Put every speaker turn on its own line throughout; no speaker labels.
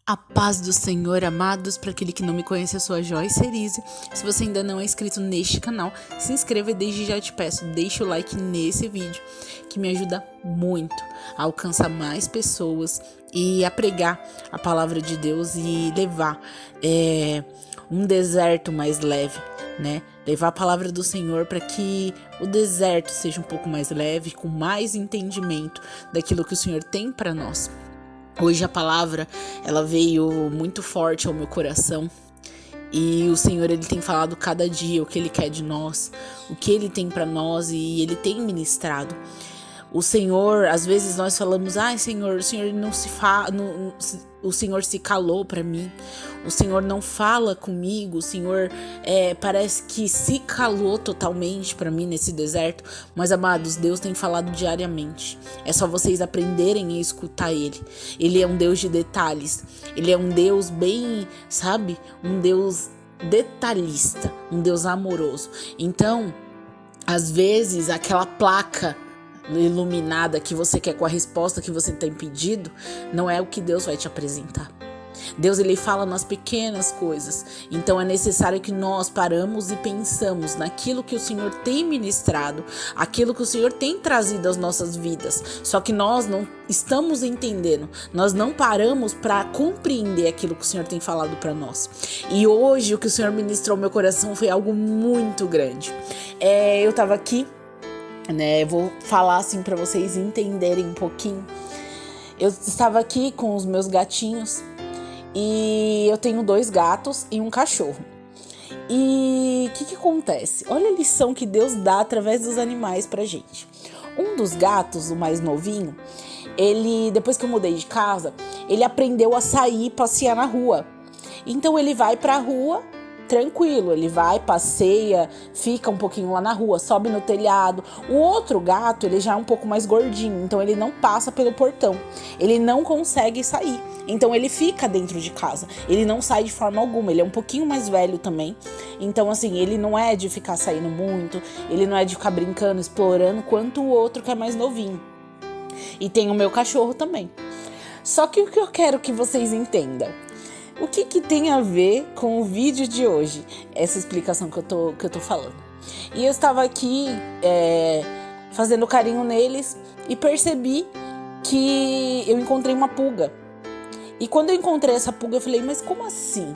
A paz do Senhor, amados. Para aquele que não me conhece, eu sou a Joyce Cerise. Se você ainda não é inscrito neste canal, se inscreva e desde já te peço, deixa o like nesse vídeo, que me ajuda muito a alcançar mais pessoas e a pregar a palavra de Deus e levar um deserto mais leve, né? Levar a palavra do Senhor para que o deserto seja um pouco mais leve, com mais entendimento daquilo que o Senhor tem para nós. Hoje a palavra, ela veio muito forte ao meu coração e o Senhor, ele tem falado cada dia o que ele quer de nós, o que ele tem para nós e ele tem ministrado. O Senhor, às vezes nós falamos, Senhor, o Senhor não se fala, o Senhor se calou para mim, o Senhor não fala comigo, o Senhor parece que se calou totalmente para mim nesse deserto. Mas, amados, Deus tem falado diariamente. É só vocês aprenderem a escutar Ele. Ele é um Deus de detalhes. Ele é um Deus bem, sabe? Um Deus detalhista, um Deus amoroso. Então, às vezes, aquela placa iluminada que você quer com a resposta que você tem pedido, não é o que Deus vai te apresentar. Deus, ele fala nas pequenas coisas. Então é necessário que nós paramos e pensamos naquilo que o Senhor tem ministrado, aquilo que o Senhor tem trazido às nossas vidas. Só que nós não estamos entendendo, nós não paramos para compreender aquilo que o Senhor tem falado para nós. E hoje o que o Senhor ministrou ao meu coração foi algo muito grande. Eu tava aqui, né? Vou falar assim para vocês entenderem um pouquinho. Eu estava aqui com os meus gatinhos e eu tenho 2 gatos e um cachorro. E o que acontece? Olha a lição que Deus dá através dos animais pra gente. Um dos gatos, o mais novinho, ele, depois que eu mudei de casa, ele aprendeu a sair e passear na rua. Então ele vai pra rua tranquilo, ele vai, passeia, fica um pouquinho lá na rua, sobe no telhado. O outro gato, ele já é um pouco mais gordinho, então ele não passa pelo portão, ele não consegue sair, então ele fica dentro de casa, ele não sai de forma alguma. Ele é um pouquinho mais velho também, então assim, ele não é de ficar saindo muito, ele não é de ficar brincando, explorando, quanto o outro que é mais novinho. E tem o meu cachorro também. Só que o que eu quero que vocês entendam, o que tem a ver com o vídeo de hoje? Essa explicação que eu tô falando. E eu estava aqui fazendo carinho neles e percebi que eu encontrei uma pulga. E quando eu encontrei essa pulga, eu falei, mas como assim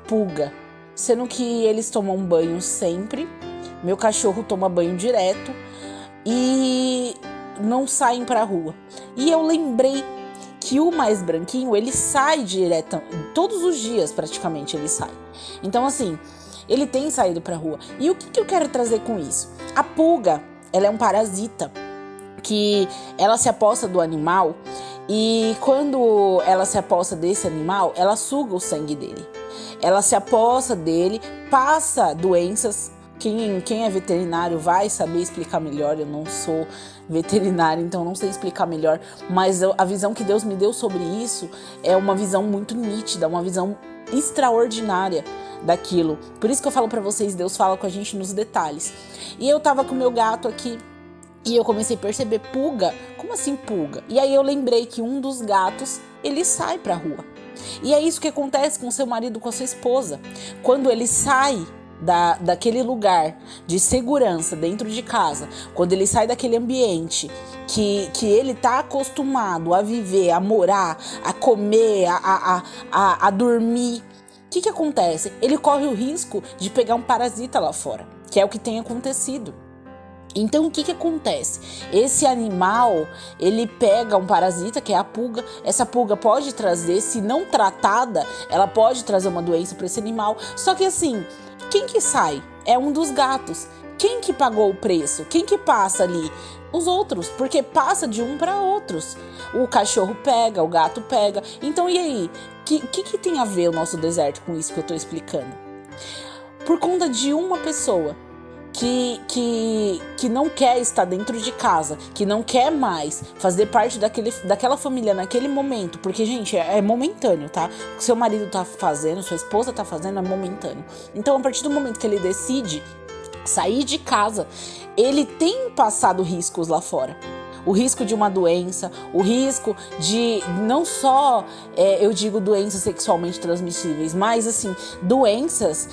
pulga? Sendo que eles tomam banho sempre, meu cachorro toma banho direto e não saem pra rua. E eu lembrei que o mais branquinho, ele sai direto, todos os dias praticamente ele sai. Então assim, ele tem saído pra rua. E o que eu quero trazer com isso? A pulga, ela é um parasita que ela se aposta do animal e quando ela se aposta desse animal, ela suga o sangue dele. Ela se aposta dele, passa doenças. Quem é veterinário vai saber explicar melhor. Eu não sou veterinária, então não sei explicar melhor, mas a visão que Deus me deu sobre isso é uma visão muito nítida, uma visão extraordinária daquilo. Por isso que eu falo pra vocês, Deus fala com a gente nos detalhes. E eu tava com o meu gato aqui e eu comecei a perceber pulga. Como assim pulga? E aí eu lembrei que um dos gatos, ele sai pra rua. E é isso que acontece com o seu marido, com a sua esposa. Quando ele sai daquele lugar de segurança dentro de casa, quando ele sai daquele ambiente que ele tá acostumado a viver, a morar, a comer, a dormir, o que acontece? Ele corre o risco de pegar um parasita lá fora, que é o que tem acontecido. Então, o que acontece? Esse animal, ele pega um parasita, que é a pulga. Essa pulga pode trazer, se não tratada, ela pode trazer uma doença para esse animal. Só que assim, quem que sai? É um dos gatos. Quem que pagou o preço? Quem que passa ali? Os outros, porque passa de um para outros. O cachorro pega, o gato pega. Então, e aí? Que tem a ver o nosso deserto com isso que eu tô explicando? Por conta de uma pessoa que não quer estar dentro de casa, que não quer mais fazer parte daquela família naquele momento, porque, gente, é momentâneo, tá? O que seu marido tá fazendo, sua esposa tá fazendo é momentâneo. Então, a partir do momento que ele decide sair de casa, ele tem passado riscos lá fora. o risco de uma doença, o risco de não só, eu digo doenças sexualmente transmissíveis, mas assim, doenças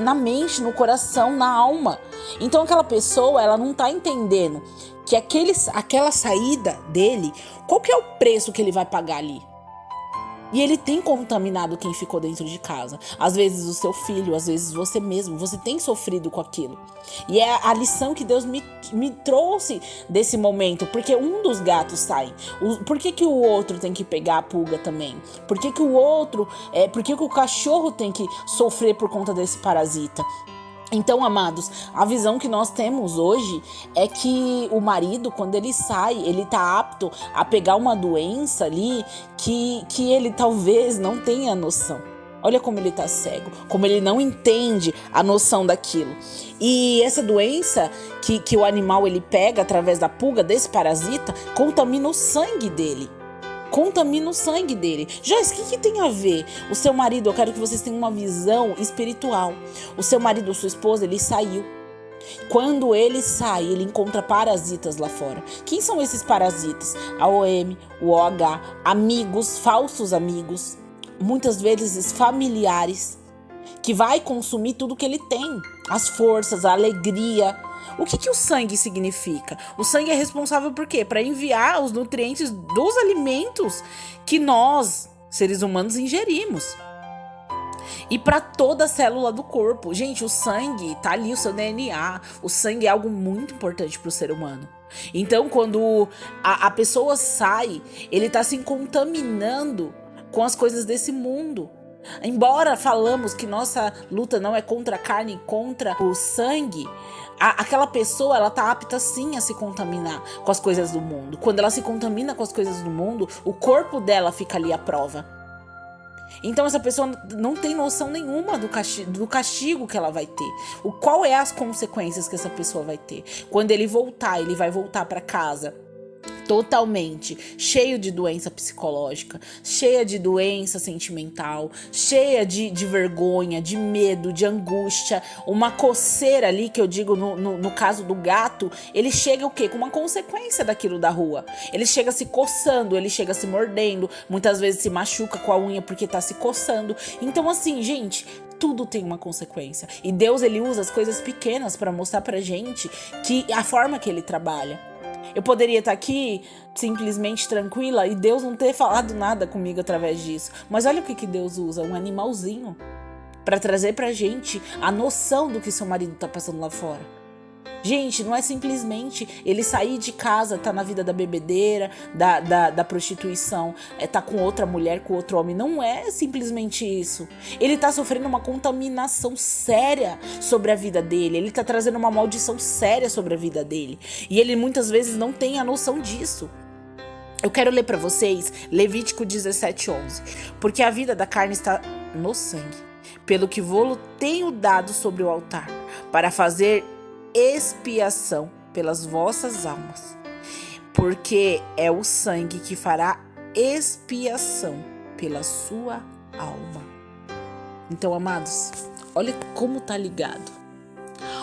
na mente, no coração, na alma. Então aquela pessoa, ela não tá entendendo que aquela saída dele, qual que é o preço que ele vai pagar ali? E ele tem contaminado quem ficou dentro de casa. Às vezes o seu filho, às vezes você mesmo. Você tem sofrido com aquilo. E é a lição que Deus me trouxe desse momento. Porque um dos gatos sai. Por que o outro tem que pegar a pulga também? Por que o outro... por que o cachorro tem que sofrer por conta desse parasita? Então, amados, a visão que nós temos hoje é que o marido, quando ele sai, ele tá apto a pegar uma doença ali que ele talvez não tenha noção. Olha como ele tá cego, como ele não entende a noção daquilo. E essa doença que o animal ele pega através da pulga desse parasita, contamina o sangue dele. Contamina o sangue dele. Joyce, o que tem a ver? O seu marido, eu quero que vocês tenham uma visão espiritual. O seu marido ou sua esposa, ele saiu. Quando ele sai, ele encontra parasitas lá fora. Quem são esses parasitas? A OM, o OH, amigos, falsos amigos, muitas vezes familiares, que vai consumir tudo que ele tem. As forças, a alegria. O que o sangue significa? O sangue é responsável por quê? Para enviar os nutrientes dos alimentos que nós, seres humanos, ingerimos. E para toda a célula do corpo. Gente, o sangue tá ali, o seu DNA. O sangue é algo muito importante para o ser humano. Então, quando a pessoa sai, ele tá se contaminando com as coisas desse mundo. Embora falamos que nossa luta não é contra a carne, contra o sangue, aquela pessoa, ela tá apta sim a se contaminar com as coisas do mundo. Quando ela se contamina com as coisas do mundo, o corpo dela fica ali à prova. Então essa pessoa não tem noção nenhuma do castigo que ela vai ter. Qual é as consequências que essa pessoa vai ter? Quando ele voltar, ele vai voltar para casa totalmente cheio de doença psicológica, cheia de doença sentimental, cheia de vergonha, de medo, de angústia, uma coceira ali, que eu digo no caso do gato, ele chega o quê? Com uma consequência daquilo da rua. Ele chega se coçando, ele chega se mordendo, muitas vezes se machuca com a unha porque tá se coçando. Então assim, gente, tudo tem uma consequência. E Deus, ele usa as coisas pequenas para mostrar pra gente que a forma que ele trabalha. Eu poderia estar aqui simplesmente tranquila e Deus não ter falado nada comigo através disso. Mas olha o que Deus usa, um animalzinho, para trazer pra gente a noção do que seu marido tá passando lá fora. Gente, não é simplesmente ele sair de casa, tá na vida da bebedeira, da prostituição, tá com outra mulher, com outro homem. Não é simplesmente isso. Ele tá sofrendo uma contaminação séria sobre a vida dele. Ele tá trazendo uma maldição séria sobre a vida dele. E ele muitas vezes não tem a noção disso. Eu quero ler pra vocês Levítico 17:11. Porque a vida da carne está no sangue, pelo que vô-lo tenho dado sobre o altar, para fazer expiação pelas vossas almas, porque é o sangue que fará expiação pela sua alma. Então, amados, olha como tá ligado.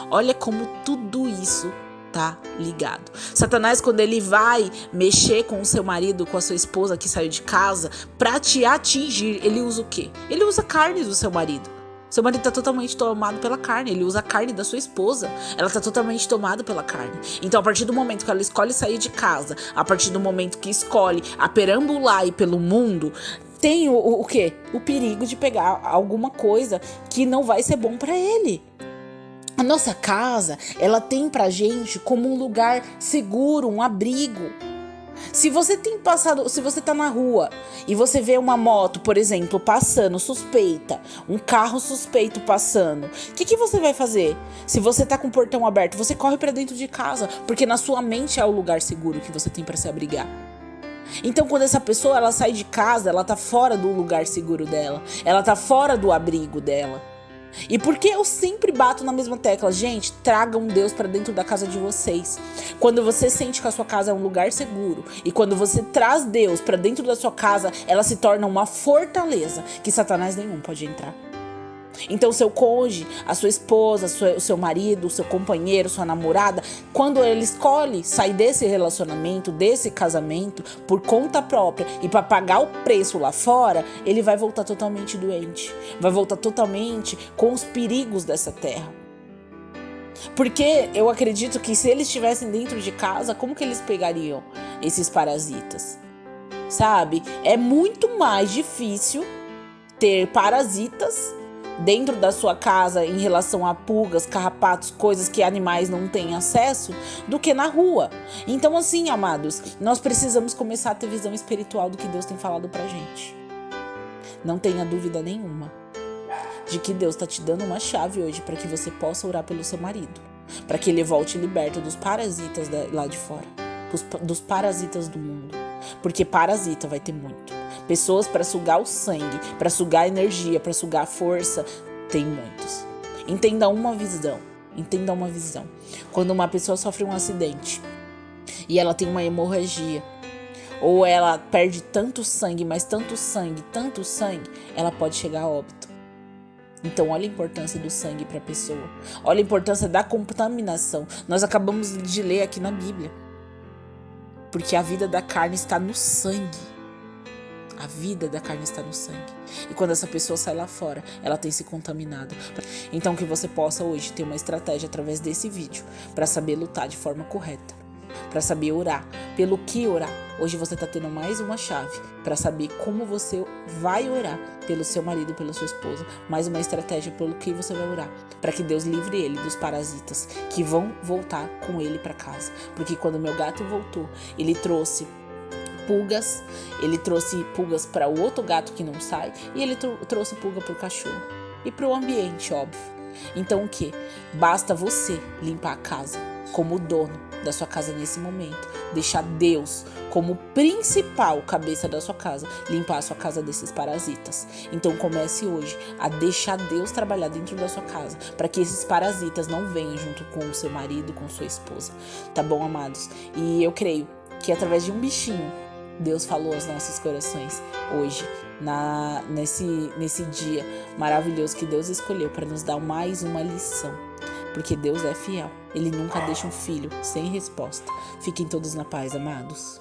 Olha como tudo isso tá ligado. Satanás, quando ele vai mexer com o seu marido, com a sua esposa que saiu de casa, pra te atingir, ele usa o quê? Ele usa a carne do seu marido. Seu marido tá totalmente tomado pela carne. Ele usa a carne da sua esposa. Ela tá totalmente tomada pela carne. Então, a partir do momento que ela escolhe sair de casa, a partir do momento que escolhe a perambular aí pelo mundo, tem o quê? O perigo de pegar alguma coisa que não vai ser bom pra ele. A nossa casa, ela tem pra gente como um lugar seguro, um abrigo. Se você tá na rua e você vê uma moto, por exemplo, passando, suspeita, um carro suspeito passando, o que você vai fazer? Se você tá com o portão aberto, você corre pra dentro de casa, porque na sua mente é o lugar seguro que você tem pra se abrigar. Então, quando essa pessoa, ela sai de casa, ela tá fora do lugar seguro dela, ela tá fora do abrigo dela. E por que eu sempre bato na mesma tecla? Gente, tragam Deus pra dentro da casa de vocês. Quando você sente que a sua casa é um lugar seguro, e quando você traz Deus pra dentro da sua casa, ela se torna uma fortaleza que Satanás nenhum pode entrar. Então, seu cônjuge, a sua esposa, o seu marido, o seu companheiro, sua namorada, quando ele escolhe sair desse relacionamento, desse casamento, por conta própria e para pagar o preço lá fora, ele vai voltar totalmente doente. Vai voltar totalmente com os perigos dessa terra. Porque eu acredito que se eles estivessem dentro de casa, como que eles pegariam esses parasitas? Sabe? É muito mais difícil ter parasitas dentro da sua casa em relação a pulgas, carrapatos, coisas que animais não têm acesso, do que na rua. Então, assim, amados, nós precisamos começar a ter visão espiritual do que Deus tem falado pra gente. Não tenha dúvida nenhuma de que Deus tá te dando uma chave hoje para que você possa orar pelo seu marido, para que ele volte liberto dos parasitas lá de fora, dos parasitas do mundo, porque parasita vai ter muito. Pessoas para sugar o sangue, para sugar a energia, para sugar a força, tem muitos. Entenda uma visão. Quando uma pessoa sofre um acidente e ela tem uma hemorragia, ou ela perde tanto sangue, mas tanto sangue, ela pode chegar a óbito. Então, olha a importância do sangue para a pessoa. Olha a importância da contaminação. Nós acabamos de ler aqui na Bíblia. Porque a vida da carne está no sangue. A vida da carne está no sangue. E quando essa pessoa sai lá fora, ela tem se contaminado. Então que você possa hoje ter uma estratégia através desse vídeo para saber lutar de forma correta, para saber orar. Pelo que orar? Hoje você está tendo mais uma chave para saber como você vai orar pelo seu marido, pela sua esposa. Mais uma estratégia pelo que você vai orar, para que Deus livre ele dos parasitas que vão voltar com ele para casa. Porque quando meu gato voltou, ele trouxe pulgas para o outro gato que não sai, e ele trouxe pulga para o cachorro e para o ambiente, óbvio. Então o que? Basta você limpar a casa como dono da sua casa nesse momento, deixar Deus como principal cabeça da sua casa, limpar a sua casa desses parasitas. Então comece hoje a deixar Deus trabalhar dentro da sua casa, para que esses parasitas não venham junto com o seu marido, com sua esposa, tá bom, amados? E eu creio que através de um bichinho Deus falou aos nossos corações hoje, nesse dia maravilhoso que Deus escolheu para nos dar mais uma lição. Porque Deus é fiel. Ele nunca deixa um filho sem resposta. Fiquem todos na paz, amados.